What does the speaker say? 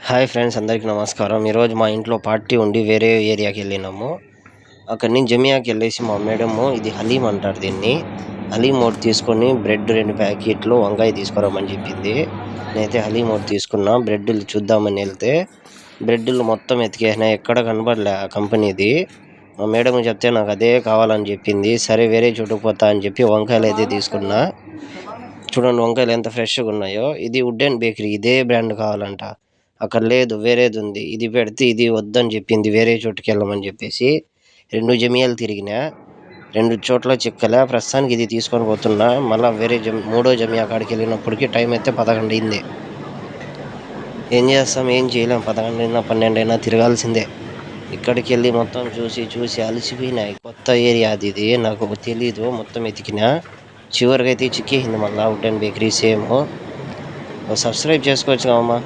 Hi friends, అందరికీ నమస్కారం. ఈరోజు మా ఇంట్లో పార్టీ ఉండి వేరే ఏరియాకి వెళ్ళినాము. అక్కడి నుంచి జమియాకి వెళ్ళేసి మా మేడము ఇది హలీం అంటారు దీన్ని. హలీం ఒకటి తీసుకొని బ్రెడ్ 2 ప్యాకెట్లు వంకాయ తీసుకురామని చెప్పింది. నేనైతే హలీం ఒకటి తీసుకున్నా. బ్రెడ్లు చూద్దామని వెళ్తే బ్రెడ్లు మొత్తం ఎతికేసినా, ఎక్కడ కనబడలే ఆ కంపెనీది. మా మేడం చెప్తే నాకు అదే కావాలని చెప్పింది. సరే వేరే చోటుకు పోతా అని చెప్పి వంకాయలు అయితే తీసుకున్నా. చూడండి వంకాయలు ఎంత ఫ్రెష్గా ఉన్నాయో. ఇది వుడెన్ బేకరీ, ఇదే బ్రాండ్ కావాలంట. అక్కడ లేదు, వేరేది ఉంది. ఇది పెడితే ఇది వద్దని చెప్పింది, వేరే చోటుకి వెళ్ళమని చెప్పేసి 2 జమియాలు తిరిగినా. 2 చోట్ల చిక్కలే. ప్రస్తుతానికి ఇది తీసుకొని పోతున్నా. మళ్ళీ వేరే మూడో జమియా కాడికి వెళ్ళినప్పటికీ టైం అయితే 11 అయింది. ఏం చేస్తాం, ఏం చేయలేం. 11 అయినా 12 అయినా తిరగాల్సిందే. ఇక్కడికి వెళ్ళి మొత్తం చూసి అలసిపోయినాయి. కొత్త ఏరియా అది, ఇది నాకు తెలీదు. మొత్తం ఎతికినా, చివరికి అయితే చిక్కేసింది మళ్ళీ వుడెన్ బేకరీ సేమ్. సబ్స్క్రైబ్ చేసుకోవచ్చు కావమ్మా.